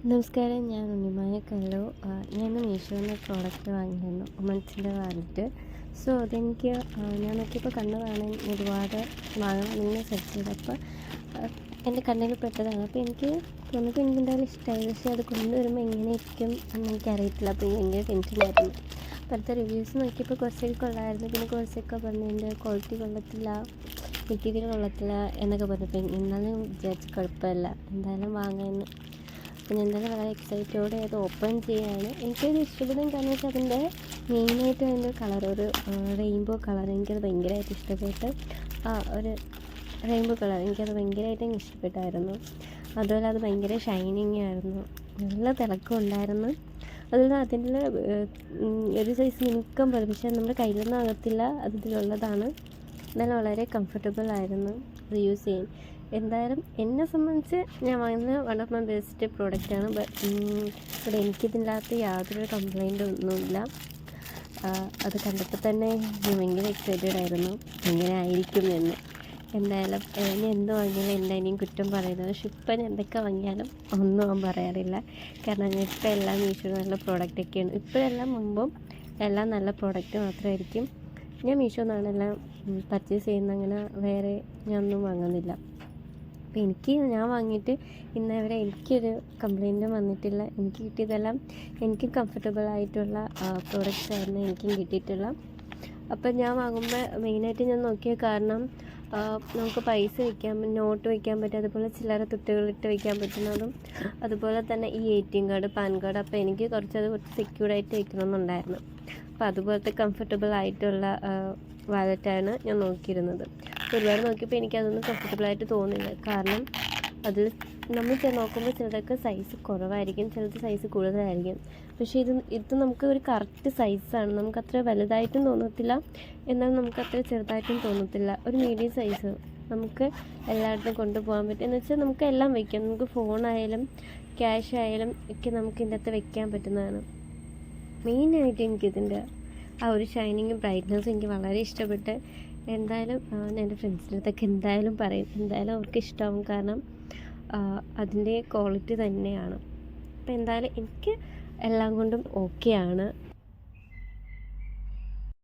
നമസ്കാരം, ഞാൻ ഉണ്ണിമായ കല്ലു. ഞാൻ മീഷോന്ന് പ്രോഡക്റ്റ് വാങ്ങിയിരുന്നു, വുമൻസിൻ്റെ വാലറ്റ്. സോ അതെനിക്ക് ഞാൻ നോക്കിയപ്പോൾ കണ്ടതാണ്, ഒരുപാട് വാങ്ങണമെന്ന് സെർച്ച് ചെയ്തപ്പോൾ എൻ്റെ കണ്ണിൽ പെട്ടതാണ്. അപ്പോൾ എനിക്ക് എന്തായാലും ഇഷ്ടമായി. പക്ഷേ അത് കൊണ്ടുവരുമ്പോൾ എങ്ങനെ ഇരിക്കും എന്ന് എനിക്കറിയത്തില്ല. അപ്പോൾ ഭയങ്കര ടെൻഷനായിരുന്നു. അപ്പോൾ അടുത്ത റിവ്യൂസ് നോക്കിയപ്പോൾ കുറച്ചൊക്കെ കൊള്ളായിരുന്നു. പിന്നെ കുറച്ചൊക്കെ പറഞ്ഞു എൻ്റെ ക്വാളിറ്റി കൊള്ളത്തില്ല, മെറ്റീരിയൽ കൊള്ളത്തില്ല എന്നൊക്കെ പറഞ്ഞപ്പോൾ എന്നാലും വിചാരിച്ച് കുഴപ്പമില്ല, എന്തായാലും വാങ്ങാമെന്ന്. അപ്പോൾ ഞാൻ എന്തായാലും വളരെ എക്സൈറ്റോടെ അത് ഓപ്പൺ ചെയ്യുകയാണ്. എനിക്കത് ഇഷ്ടപ്പെടാൻ കാരണം വെച്ചാൽ അതിൻ്റെ മെയിനായിട്ട് അതിൻ്റെ കളർ, ഒരു റെയിൻബോ കളർ എനിക്കത് ഭയങ്കരമായിട്ട് ഇഷ്ടപ്പെട്ട്. ഒരു റെയിൻബോ കളർ എനിക്കത് ഭയങ്കരമായിട്ട് ഇഷ്ടപ്പെട്ടായിരുന്നു. അതുപോലെ അത് ഭയങ്കര ഷൈനിങ് ആയിരുന്നു, നല്ല തിളക്കം ഉണ്ടായിരുന്നു. അതുപോലെ അതിൻ്റെ ഒരു സൈസ് മിനുക്കം പോലെ, പക്ഷേ നമ്മുടെ കയ്യിലൊന്നും ആകത്തില്ല, അതിലുള്ളതാണ്. എന്നാലും വളരെ കംഫർട്ടബിൾ ആയിരുന്നു അത് യൂസ് ചെയ്യാൻ. എന്തായാലും എന്നെ സംബന്ധിച്ച് ഞാൻ വാങ്ങുന്ന വൺ ഓഫ് മൈ ബെസ്റ്റ് പ്രോഡക്റ്റാണ്. ഇവിടെ എനിക്കിതിനകത്ത് യാതൊരു കംപ്ലൈൻ്റ് ഒന്നുമില്ല. അത് കണ്ടപ്പോൾ തന്നെ ഞാൻ ഭയങ്കര എക്സൈറ്റഡ് ആയിരുന്നു, എങ്ങനെ ആയിരിക്കും എന്ന്. എന്തായാലും ഞാൻ എന്ത് വാങ്ങിയാലും എന്തായാലും കുറ്റം പറയുന്നത്, പക്ഷെ ഇപ്പം ഞാൻ എന്തൊക്കെ വാങ്ങിയാലും ഒന്നും ഞാൻ പറയാറില്ല. കാരണം ഞാൻ ഇപ്പം എല്ലാം മീഷോ നല്ല പ്രോഡക്റ്റൊക്കെയാണ്. ഇപ്പോഴെല്ലാം മുമ്പും എല്ലാം നല്ല പ്രോഡക്റ്റ് മാത്രമായിരിക്കും. ഞാൻ മീഷോ നിന്നാണ് എല്ലാം പർച്ചേസ് ചെയ്യുന്നത്, അങ്ങനെ വേറെ ഞാനൊന്നും വാങ്ങുന്നില്ല. അപ്പോൾ ഞാൻ വാങ്ങിയിട്ട് ഇന്നേവരെ എനിക്കൊരു കംപ്ലൈൻറ്റും വന്നിട്ടില്ല. എനിക്ക് കിട്ടിയതെല്ലാം എനിക്ക് കംഫർട്ടബിൾ ആയിട്ടുള്ള പ്രോഡക്റ്റ്സ് ആയിരുന്നു എനിക്കും കിട്ടിയിട്ടുള്ള. അപ്പം ഞാൻ വാങ്ങുമ്പോൾ മെയിനായിട്ട് ഞാൻ നോക്കിയ കാരണം നമുക്ക് പൈസ വയ്ക്കാൻ, നോട്ട് വയ്ക്കാൻ പറ്റും, അതുപോലെ ചില്ലറ തുട്ടുകളിട്ട് വയ്ക്കാൻ പറ്റുന്നതും, അതുപോലെ തന്നെ ഈ ATM കാർഡ്, പാൻ കാർഡ്. അപ്പോൾ എനിക്ക് കുറച്ച് സെക്യൂർഡായിട്ട് വയ്ക്കണമെന്നുണ്ടായിരുന്നു. അപ്പോൾ അതുപോലത്തെ കംഫർട്ടബിൾ ആയിട്ടുള്ള വാലറ്റാണ് ഞാൻ നോക്കിയിരുന്നത്. ഒരുപാട് നോക്കിയപ്പോൾ എനിക്കതൊന്നും കംഫർട്ടബിളായിട്ട് തോന്നില്ല. കാരണം അതിൽ നമ്മൾ നോക്കുമ്പോൾ ചിലതൊക്കെ സൈസ് കുറവായിരിക്കും, ചിലത് സൈസ് കൂടുതലായിരിക്കും. പക്ഷേ ഇത് നമുക്ക് ഒരു കറക്റ്റ് സൈസാണ്. നമുക്കത്ര വലുതായിട്ടും തോന്നത്തില്ല, എന്നാൽ നമുക്കത്ര ചെറുതായിട്ടും തോന്നത്തില്ല. ഒരു മീഡിയം സൈസ് നമുക്ക് എല്ലായിടത്തും കൊണ്ടുപോകാൻ പറ്റും. എന്ന് വെച്ചാൽ നമുക്ക് എല്ലാം വയ്ക്കാം, നമുക്ക് ഫോണായാലും ക്യാഷ് ആയാലും ഒക്കെ നമുക്ക് ഇതിൻ്റെ അകത്ത് വയ്ക്കാൻ പറ്റുന്നതാണ്. മെയിനായിട്ട് എനിക്കിതിൻ്റെ ഒരു ഷൈനിങ്ങും ബ്രൈറ്റ്നസ്സും എനിക്ക് വളരെ ഇഷ്ടപ്പെട്ട്. എന്തായാലും ഞാൻ എൻ്റെ ഫ്രണ്ട്സിൻ്റെ അടുത്തൊക്കെ എന്തായാലും പറയും, എന്തായാലും അവർക്ക് ഇഷ്ടമാവും. കാരണം അതിൻ്റെ ക്വാളിറ്റി തന്നെയാണ്. അപ്പോൾ എന്തായാലും എനിക്ക് എല്ലാം കൊണ്ടും ഓക്കെയാണ്.